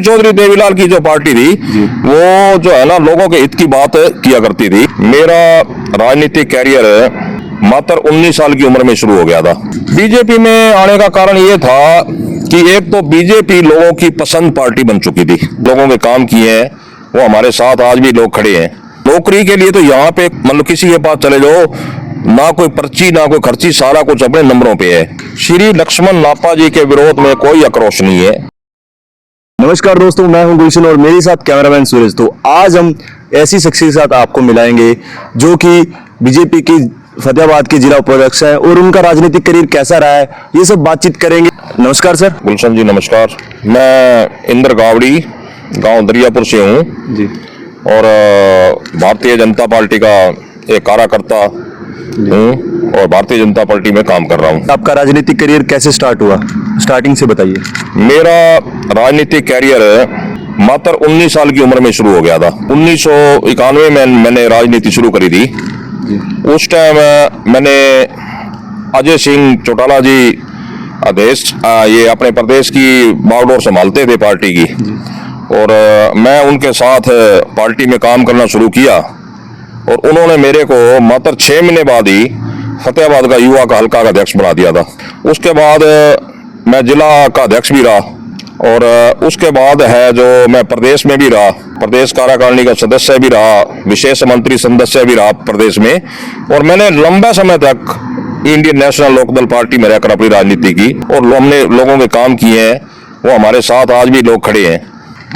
चौधरी देवीलाल की जो पार्टी थी वो जो है ना लोगों के हित की बात किया करती थी। मेरा राजनीतिक कैरियर मात्र 19 साल की उम्र में शुरू हो गया था। बीजेपी में आने का कारण ये था कि एक तो बीजेपी लोगों की पसंद पार्टी बन चुकी थी, लोगों के काम किए हैं, वो हमारे साथ आज भी लोग खड़े हैं। नौकरी के लिए तो यहाँ पे मतलब किसी के पास चले जाओ, ना कोई पर्ची ना कोई खर्ची, सारा कुछ अपने नंबरों पे है। श्री लक्ष्मण नापा जी के विरोध में कोई आक्रोश नहीं है। नमस्कार दोस्तों, मैं हूं गुलशन और मेरे साथ कैमरामैन सूरज। तो आज हम ऐसी शख्सियत के साथ आपको मिलाएंगे जो कि बीजेपी की फतेहाबाद के जिला उपाध्यक्ष है और उनका राजनीतिक करियर कैसा रहा है, ये सब बातचीत करेंगे। नमस्कार सर। गुलशन जी नमस्कार। मैं इंद्र गावड़ी, गांव दरियापुर से हूँ जी और भारतीय जनता पार्टी का एक कार्यकर्ता हूँ और भारतीय जनता पार्टी में काम कर रहा हूँ। आपका राजनीतिक करियर कैसे स्टार्ट हुआ, स्टार्टिंग से बताइए। मेरा राजनीतिक कैरियर मात्र 19 साल की उम्र में शुरू हो गया था। 1991 में मैंने राजनीति शुरू करी थी। उस टाइम मैंने अजय सिंह चौटाला जी अध्यक्ष ये अपने प्रदेश की बागडोर संभालते थे पार्टी की, और मैं उनके साथ पार्टी में काम करना शुरू किया और उन्होंने मेरे को मात्र 6 महीने बाद ही फतेहाबाद का युवा का हल्का का अध्यक्ष बना दिया था। उसके बाद मैं जिला का अध्यक्ष भी रहा और उसके बाद है जो मैं प्रदेश में भी रहा, प्रदेश कार्यकारिणी का सदस्य भी रहा, विशेष मंत्री सदस्य भी रहा प्रदेश में, और मैंने लंबे समय तक इंडियन नेशनल लोकदल पार्टी में रहकर अपनी राजनीति की और हमने लोगों के काम किए हैं, वो हमारे साथ आज भी लोग खड़े हैं।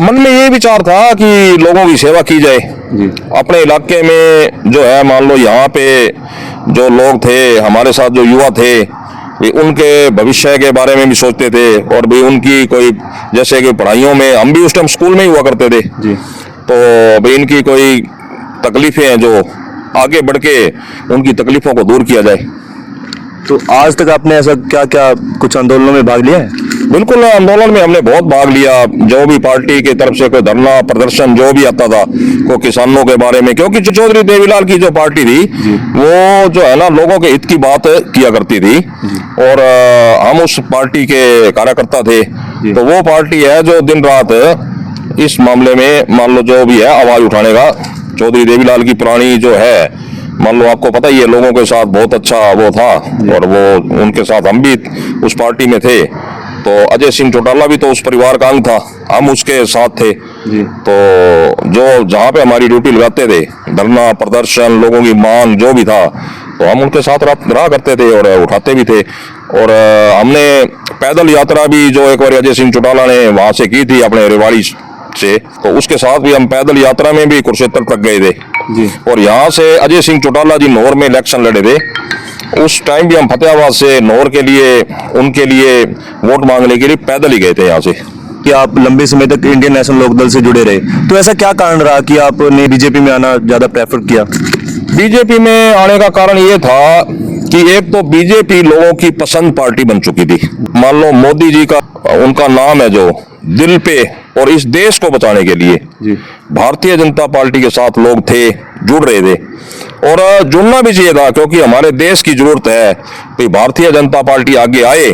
मन में ये विचार था कि लोगों की सेवा की जाए। अपने इलाके में जो है, मान लो यहाँ पे जो लोग थे हमारे साथ, जो युवा थे, भी उनके भविष्य के बारे में भी सोचते थे और भी उनकी कोई, जैसे कि पढ़ाइयों में हम भी उस टाइम स्कूल में ही हुआ करते थे जी, तो भाई इनकी कोई तकलीफें हैं जो आगे बढ़ के उनकी तकलीफों को दूर किया जाए। तो आज तक आपने ऐसा क्या क्या कुछ आंदोलनों में भाग लिया है? बिल्कुल, आंदोलन में हमने बहुत भाग लिया। जो भी पार्टी की तरफ से कोई धरना प्रदर्शन जो भी आता था, को किसानों के बारे में, क्योंकि चौधरी देवीलाल की जो पार्टी थी वो जो है ना लोगों के हित की बात किया करती थी और हम उस पार्टी के कार्यकर्ता थे। तो वो पार्टी है जो दिन रात इस मामले में मान लो जो भी है आवाज उठाने का, चौधरी देवीलाल की पुरानी जो है, मान लो आपको पता ही है, लोगों के साथ बहुत अच्छा वो था और वो उनके साथ हम भी उस पार्टी में थे। तो अजय सिंह चौटाला भी तो उस परिवार का अंग था, हम उसके साथ थे जी। तो जो जहाँ पे हमारी ड्यूटी लगाते थे, धरना प्रदर्शन, लोगों की मांग जो भी था, तो हम उनके साथ रहा करते थे और उठाते भी थे। और हमने पैदल यात्रा भी जो एक बार अजय सिंह चौटाला ने वहां से की थी अपने रेवाड़ी से, तो उसके साथ भी हम पैदल यात्रा में भी कुरुक्षेत्र तक गए थे जी। और यहाँ से अजय सिंह चौटाला जी नौर में इलेक्शन लड़े थे, उस टाइम भी हम फतेहाबाद से नौर के लिए उनके लिए वोट मांगने के लिए पैदल ही गए थे यहाँ से। कि आप लंबे समय तक इंडियन नेशनल लोकदल से जुड़े रहे, तो ऐसा क्या कारण रहा कि आपने बीजेपी में आना ज्यादा प्रेफर किया? बीजेपी में आने का कारण ये था कि एक तो बीजेपी लोगों की पसंद पार्टी बन चुकी थी। मान लो मोदी जी का उनका नाम है जो दिल पे, और इस देश को बचाने के लिए भारतीय जनता पार्टी के साथ लोग थे, जुड़ रहे थे और जुड़ना भी चाहिए था, क्योंकि हमारे देश की जरूरत है कि भारतीय जनता पार्टी आगे आए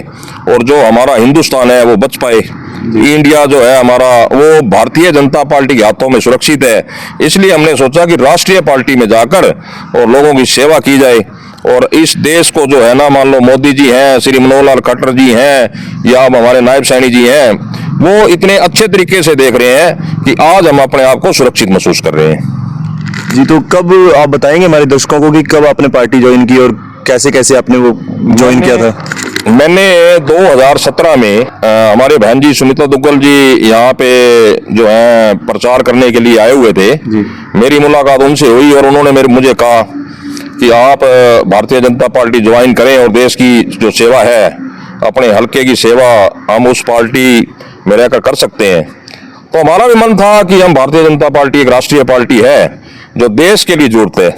और जो हमारा हिंदुस्तान है वो बच पाए। इंडिया जो है हमारा वो भारतीय जनता पार्टी के हाथों में सुरक्षित है। इसलिए हमने सोचा कि राष्ट्रीय पार्टी में जाकर और लोगों की सेवा की जाए और इस देश को जो है ना, मान लो मोदी जी हैं, श्री मनोहर लाल खट्टर जी हैं या हमारे नायब सैनी जी हैं, वो इतने अच्छे तरीके से देख रहे हैं कि आज हम अपने आप को सुरक्षित महसूस कर रहे हैं जी। तो कब आप बताएंगे हमारे दर्शकों को कि कब आपने पार्टी ज्वाइन की और कैसे कैसे आपने वो ज्वाइन किया था? मैंने 2017 में हमारे बहन जी सुनीता दुग्गल जी यहाँ पे जो है प्रचार करने के लिए आए हुए थे जी। मेरी मुलाकात उनसे हुई और उन्होंने मुझे कहा कि आप भारतीय जनता पार्टी ज्वाइन करें और देश की जो सेवा है, अपने हल्के की सेवा हम उस पार्टी में रहकर कर सकते हैं। तो हमारा भी मन था कि हम भारतीय जनता पार्टी एक राष्ट्रीय पार्टी है जो देश के लिए जरूरत है,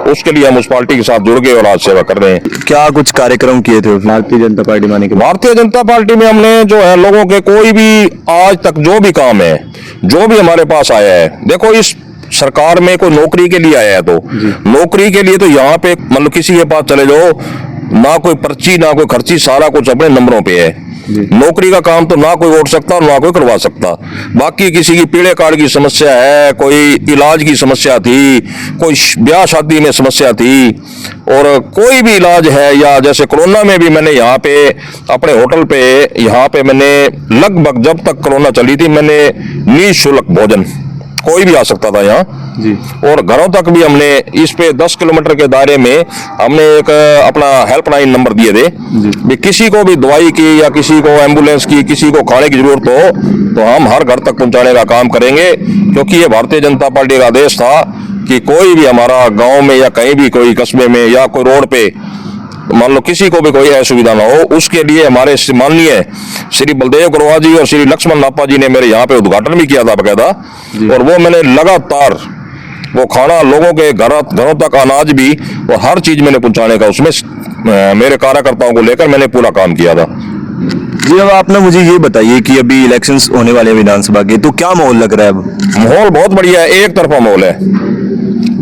उसके लिए हम उस पार्टी के साथ जुड़ गए और आज सेवा कर रहे हैं। क्या कुछ कार्यक्रम किए थे भारतीय जनता पार्टी में आने के? भारतीय जनता पार्टी में हमने जो है लोगों के कोई भी आज तक जो भी काम है, जो भी हमारे पास आया है, देखो इस सरकार में कोई नौकरी के लिए आया है तो नौकरी के लिए तो यहाँ पे मतलब किसी के पास चले जाओ, ना कोई पर्ची ना कोई खर्ची, सारा कुछ अपने नंबरों पे है। नौकरी का काम तो ना कोई ओट सकता और ना कोई करवा सकता। बाकी किसी की पीले कार्ड की समस्या है, कोई इलाज की समस्या थी, कोई ब्याह शादी में समस्या थी, और कोई भी इलाज है, या जैसे कोरोना में भी मैंने यहाँ पे अपने होटल पे यहाँ पे मैंने लगभग जब तक कोरोना चली थी मैंने निःशुल्क भोजन, कोई भी आ सकता था यहाँ जी। और घरों तक भी हमने इस पे 10 किलोमीटर के दायरे में हमने एक अपना हेल्पलाइन नंबर दिए थे भी किसी को भी दवाई की या किसी को एम्बुलेंस की, किसी को खाने की जरूरत हो तो हम हर घर तक पहुंचाने का काम करेंगे। क्योंकि ये भारतीय जनता पार्टी का आदेश था कि कोई भी हमारा गांव में या कहीं भी कोई कस्बे में या कोई रोड पे मान लो किसी को भी कोई असुविधा ना हो, उसके लिए हमारे माननीय श्री बलदेव गरोवा जी और श्री लक्ष्मण नापा जी ने मेरे यहाँ पे उद्घाटन भी किया था बकायदा, और वो मैंने लगातार वो खाना लोगों के घरों तक, अनाज भी और हर चीज मैंने पहुंचाने का उसमें मेरे कार्यकर्ताओं को लेकर मैंने पूरा काम किया था। जी, अब आप ना मुझे ये बताइए कि अभी इलेक्शंस होने वाले हैं विधानसभा के, तो क्या माहौल लग रहा है अब? माहौल बहुत बढ़िया है, एक तरफा माहौल है।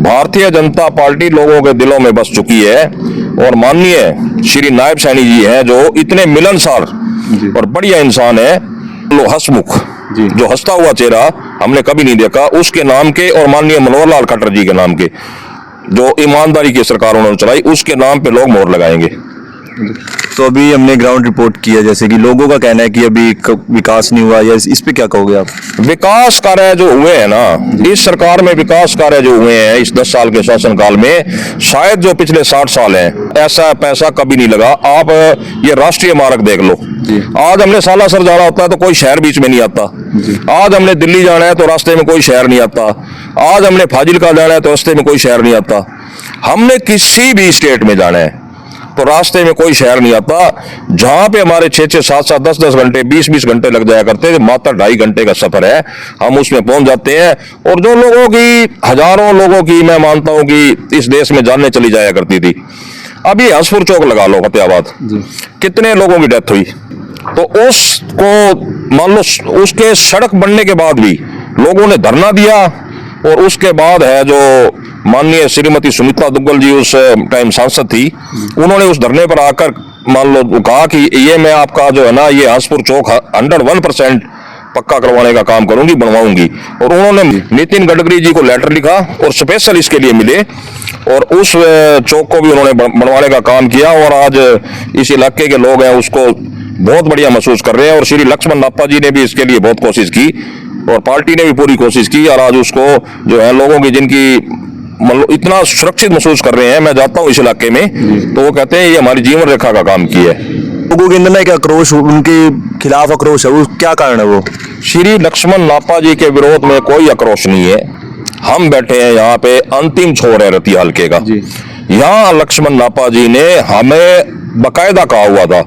भारतीय जनता पार्टी लोगों के दिलों में बस चुकी है, और माननीय श्री नायब सैनी जी हैं जो इतने मिलनसार और बढ़िया इंसान है, लो हंसमुख, जो हंसता हुआ चेहरा हमने कभी नहीं देखा उसके नाम के, और माननीय मनोहर लाल खट्टर जी के नाम के, जो ईमानदारी की सरकार उन्होंने चलाई, उसके नाम पे लोग मोहर लगाएंगे। तो अभी हमने ग्राउंड रिपोर्ट किया, जैसे कि लोगों का कहना है कि अभी विकास नहीं हुआ, या इस पे क्या कहोगे आप? विकास कार्य जो हुए हैं ना, इस सरकार में विकास कार्य जो हुए हैं इस 10 साल के शासनकाल में, शायद जो पिछले 60 साल हैं ऐसा पैसा कभी नहीं लगा। आप ये राष्ट्रीय मार्ग देख लो, आज हमने सालासर जाना होता है तो कोई शहर बीच में नहीं आता, आज हमने दिल्ली जाना है तो रास्ते में कोई शहर नहीं आता, आज हमने फाजिलका जाना है तो रास्ते में कोई शहर नहीं आता, हमने किसी भी स्टेट में जाना है तो रास्ते में कोई शहर नहीं आता। जहां पे हमारे 6-6, 7-7, 10-10 घंटे, 20-20 घंटे लग जाया करते थे, मात्र 2.5 घंटे का सफर है, हम उसमें पहुंच जाते हैं। और जो लोगों की, हजारों लोगों की मैं मानता हूं कि इस देश में जाने चली जाया करती थी, अभी हंसपुर चौक लगा लो फतेहाबाद, कितने लोगों की डेथ हुई, तो उसको मान लो उसके सड़क बनने के बाद भी लोगों ने धरना दिया, और उसके बाद है जो माननीय श्रीमती सुमित्रा दुग्गल जी उस टाइम सांसद थी, उन्होंने उस धरने पर आकर मान लो कहा कि ये मैं आपका जो है ना ये हंसपुर चौक 101% पक्का करवाने का काम करूंगी, बनवाऊंगी। और उन्होंने नितिन गडकरी जी को लेटर लिखा और स्पेशल इसके लिए मिले, और उस चौक को भी उन्होंने बनवाने का काम किया, और आज इस इलाके के लोग हैं उसको बहुत बढ़िया महसूस कर रहे हैं। और श्री लक्ष्मण नापा जी ने भी इसके लिए बहुत कोशिश की, और पार्टी ने भी पूरी कोशिश की, और आज उसको जो है लोगों की जिनकी मतलब इतना सुरक्षित महसूस कर रहे हैं, मैं जाता हूँ इस इलाके में तो वो कहते हैं ये हमारी जीवन रेखा का काम की है। लोगों के अंदर ना एक आक्रोश, उनके खिलाफ आक्रोश है, वो क्या कारण है? वो श्री लक्ष्मण नापा जी के विरोध में कोई आक्रोश नहीं है। हम बैठे हैं यहाँ पे अंतिम छोर है रतिया हल्के का, यहाँ लक्ष्मण नापा जी ने हमें बकायदा कहा हुआ था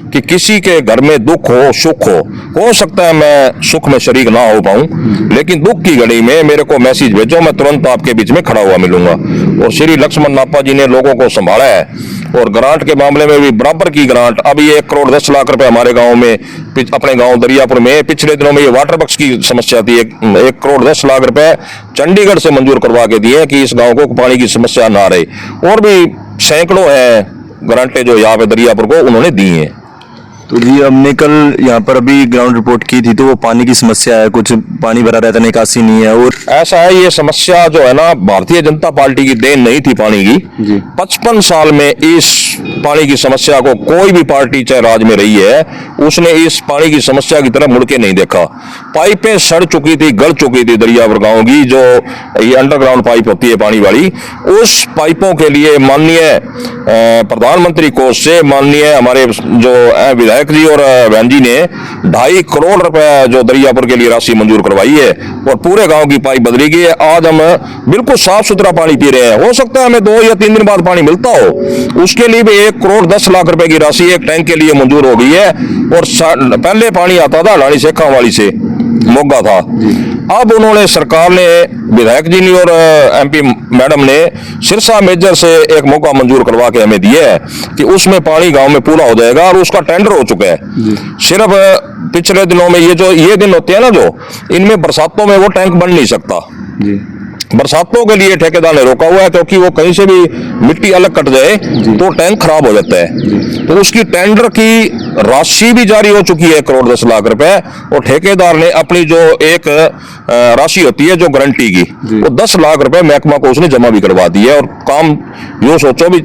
कि किसी के घर में दुख हो, सुख हो सकता है मैं सुख में शरीक ना हो पाऊं, लेकिन दुख की घड़ी में मेरे को मैसेज भेजो, मैं तुरंत आपके बीच में खड़ा हुआ मिलूंगा। और श्री लक्ष्मण नापा जी ने लोगों को संभाला है, और ग्रांट के मामले में भी बराबर की ग्रांट। अभी 1 करोड़ 10 लाख रुपए हमारे गांव में, अपने गांव दरियापुर में पिछले दिनों में ये वाटर बक्स की समस्या थी, 1 करोड़ 10 लाख रुपए चंडीगढ़ से मंजूर करवा के दिए कि इस गांव को पानी की समस्या ना रहे। और भी सैकड़ों हैं ग्रांटें जो यहाँ पे दरियापुर को उन्होंने दी हैं। तो जी, हमने कल यहाँ पर अभी ग्राउंड रिपोर्ट की थी, तो वो पानी की समस्या है, कुछ पानी भरा रहता है, निकासी नहीं है। और ऐसा है, ये समस्या जो है ना भारतीय जनता पार्टी की देन नहीं थी पानी की। 55 साल में इस पानी की समस्या को कोई भी पार्टी चाहे राज में रही है, उसने इस पानी की समस्या की तरफ मुड़ के नहीं देखा। पाइपें सड़ चुकी थी, गल चुकी थी दरियापुर गांव की, जो ये अंडरग्राउंड पाइप होती है पानी वाली, उस पाइपों के लिए माननीय प्रधानमंत्री कोष से माननीय हमारे जो विधायक जी और बहन जी ने 2.5 करोड़ रुपए जो दरियापुर के लिए राशि मंजूर करवाई है, और पूरे गांव की पाइप बदली गई है। आज हम बिल्कुल साफ सुथरा पानी पी रहे हैं। हो सकता है हमें 2 या 3 दिन बाद पानी मिलता हो, उसके लिए भी 1 करोड़ 10 लाख रुपए की राशि एक टैंक के लिए मंजूर हो गई है। और पहले पानी आता था अडानी शेखा वाली से, मोगा था। अब उन्होंने, सरकार ने, विधायक जी ने और एमपी मैडम ने सिरसा मेजर से एक मौका मंजूर करवा के हमें दिया है कि उसमें पानी गांव में पूरा हो जाएगा, और उसका टेंडर हो चुका है। सिर्फ पिछले दिनों में ये दिन होते हैं ना, जो इनमें बरसातों में वो टैंक बन नहीं सकता, बरसातों के लिए ठेकेदार ने रोका हुआ है, क्योंकि वो कहीं से भी मिट्टी अलग कट जाए तो टैंक खराब हो जाता है। तो उसकी टेंडर की राशि भी जारी हो चुकी है, 1,10,00,000 रुपए, और ठेकेदार ने अपनी जो एक राशि होती है जो गारंटी की, वो 10 लाख रुपए महकमा को उसने जमा भी करवा दी है। और काम यूं सोचो भी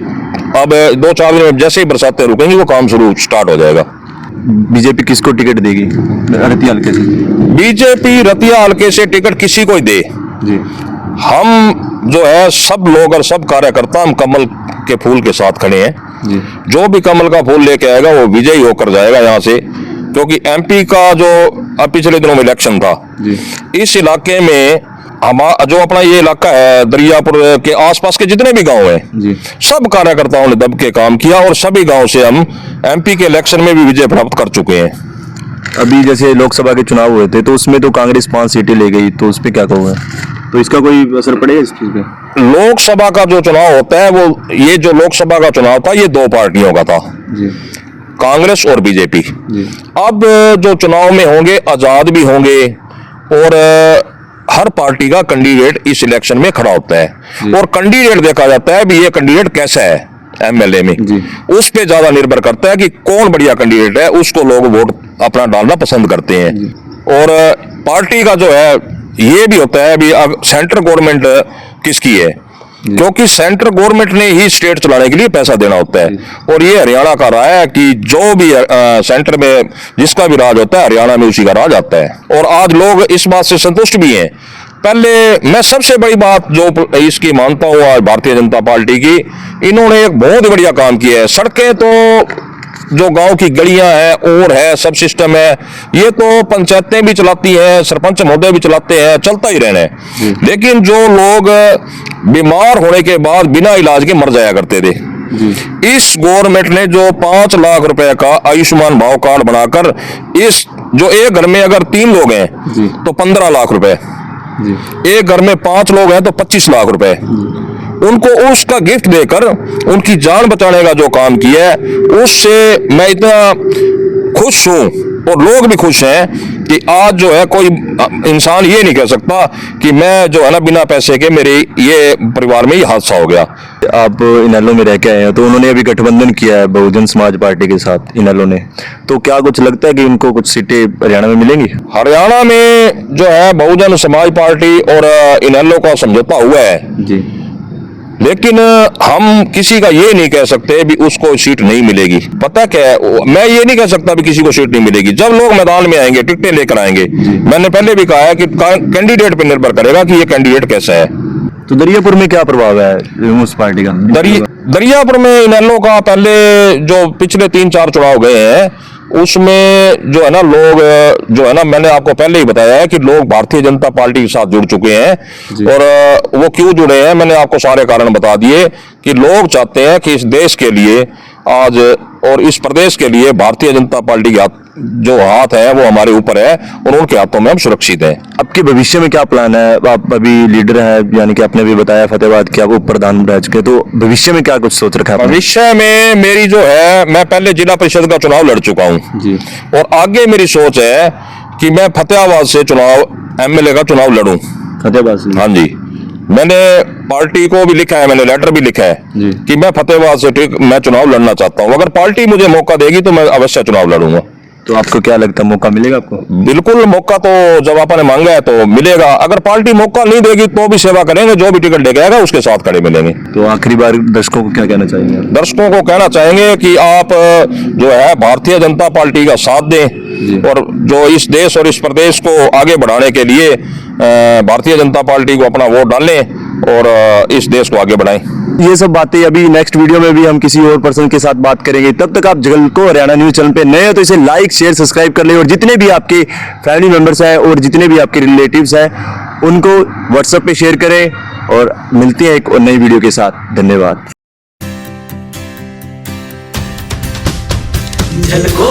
अब 2-4 दिन में जैसे ही बरसातें रुकेंगी वो काम शुरू स्टार्ट हो जाएगा। बीजेपी किसको टिकट देगी रतिया हल्के से? बीजेपी रतिया हल्के से टिकट किसी को ही दे, जी, हम जो है सब लोग और सब कार्यकर्ता हम कमल के फूल के साथ खड़े हैं जी, जो भी कमल का फूल लेके आएगा वो विजयी होकर जाएगा यहाँ से। क्योंकि एमपी का जो पिछले दिनों में इलेक्शन था, जी, इस इलाके में हमारा जो अपना ये इलाका है, दरियापुर के आसपास के जितने भी गांव हैं, जी, सब कार्यकर्ताओं ने दब के काम किया और सभी गांव से हम एमपी के इलेक्शन में भी विजय प्राप्त कर चुके हैं। अभी जैसे लोकसभा के चुनाव हुए थे तो उसमें तो कांग्रेस 5 सीटें ले गई, तो उस पर क्या कहोगे? तो इसका कोई असर पड़ेगा इस चीज पे? लोकसभा का जो चुनाव होता है वो, ये जो लोकसभा का चुनाव था ये 2 पार्टियों का था, जी, कांग्रेस और बीजेपी। जी, अब जो चुनाव में होंगे आजाद भी होंगे और हर पार्टी का कैंडिडेट इस इलेक्शन में खड़ा होता है और कैंडिडेट देखा जाता है भी ये कैंडिडेट कैसा है एमएलए में, जी, उस पे ज्यादा निर्भर करता है कि कौन बढ़िया कैंडिडेट है, उसको लोग वोट अपना डालना पसंद करते हैं। और पार्टी का जो है ये भी होता है भी अब सेंट्रल गवर्नमेंट किसकी है, क्योंकि सेंट्रल गवर्नमेंट ने ही स्टेट चलाने के लिए पैसा देना होता है। और ये हरियाणा का रहा है कि जो भी सेंटर में जिसका भी राज होता है हरियाणा में उसी का राज आता है। और आज लोग इस बात से संतुष्ट भी हैं। पहले मैं सबसे बड़ी बात जो इसकी मानता हूँ आज भारतीय जनता पार्टी की, इन्होंने एक बहुत बढ़िया काम किया है। सड़कें तो जो गांव की गलियां हैं और है सब सिस्टम है, ये तो पंचायतें भी चलाती हैं, सरपंच महोदय भी चलाते हैं, चलता ही रहना है। लेकिन जो लोग बीमार होने के बाद बिना इलाज के मर जाया करते थे, इस गवर्नमेंट ने जो 5 लाख रुपए का आयुष्मान भाव कार्ड बनाकर, इस जो एक घर में अगर 3 लोग हैं तो 15 लाख रुपए, एक घर में 5 लोग हैं तो 25 लाख रुपए उनको उसका गिफ्ट देकर उनकी जान बचाने का जो काम किया है, उससे मैं इतना खुश हूं और लोग भी खुश हैं कि आज जो है कोई इंसान ये नहीं कह सकता कि मैं जो है ना बिना पैसे के मेरे ये परिवार में ही हादसा हो गया। आप इनेलो में रह के आए हैं तो उन्होंने अभी गठबंधन किया है बहुजन समाज पार्टी के साथ इनेलो ने, तो क्या कुछ लगता है कि इनको कुछ सीटें हरियाणा में मिलेंगी? हरियाणा में जो है बहुजन समाज पार्टी और इनेलो का समझौता हुआ है जी, लेकिन हम किसी का ये नहीं कह सकते भी उसको सीट नहीं मिलेगी। पता क्या है, मैं ये नहीं कह सकता भी किसी को सीट नहीं मिलेगी। जब लोग मैदान में आएंगे टिकटें लेकर आएंगे, मैंने पहले भी कहा है कि कैंडिडेट पे निर्भर करेगा कि ये कैंडिडेट कैसा है। तो दरियापुर में क्या प्रभाव है उस पार्टी का? दरियापुर में इनेलो का पहले जो पिछले 3-4 चुनाव गए हैं उसमें जो है ना लोग जो है ना, मैंने आपको पहले ही बताया है कि लोग भारतीय जनता पार्टी के साथ जुड़ चुके हैं। और वो क्यों जुड़े हैं मैंने आपको सारे कारण बता दिए कि लोग चाहते हैं कि इस देश के लिए आज और इस प्रदेश के लिए भारतीय जनता पार्टी के जो हाथ है वो हमारे ऊपर है और उनके हाथों में हम सुरक्षित हैं। आपके भविष्य में क्या प्लान है? आप अभी लीडर हैं, यानी कि आपने भी बताया फतेहाबाद कि आप उप प्रधान रह चुके, तो भविष्य में क्या कुछ सोच रखा है? भविष्य में मेरी जो है, मैं पहले जिला परिषद का चुनाव लड़ चुका हूँ जी, और आगे मेरी सोच है कि मैं फतेहाबाद से चुनाव एमएलए का चुनाव लड़ूं। फतेहाबाद से? हाँ जी, मैंने पार्टी को भी लिखा है, मैंने लेटर भी लिखा है कि मैं फतेहाबाद से मैं चुनाव लड़ना चाहता हूं। अगर पार्टी मुझे मौका देगी तो मैं अवश्य चुनाव लड़ूंगा। तो आपको क्या लगता है मौका मिलेगा आपको? बिल्कुल, मौका तो जब आपने मांगा है तो मिलेगा। अगर पार्टी मौका नहीं देगी तो भी सेवा करेंगे, जो भी टिकट लेके आएगा उसके साथ खड़े मिलेंगे। तो आखिरी बार दर्शकों को क्या कहना चाहेंगे? दर्शकों को कहना चाहेंगे कि आप जो है भारतीय जनता पार्टी का साथ दें और जो इस देश और इस प्रदेश को आगे बढ़ाने के लिए भारतीय जनता पार्टी को अपना वोट डालें और इस देश को आगे बढ़ाएं। ये सब बातें अभी नेक्स्ट वीडियो में भी हम किसी और पर्सन के साथ बात करेंगे। तब तक आप जगल को हरियाणा न्यूज चैनल पे नए हो तो इसे लाइक शेयर सब्सक्राइब कर ले और जितने भी आपके फैमिली मेंबर्स हैं और जितने भी आपके रिलेटिव्स हैं उनको व्हाट्सएप पे शेयर करें और मिलते हैं एक और नई वीडियो के साथ। धन्यवाद। झलको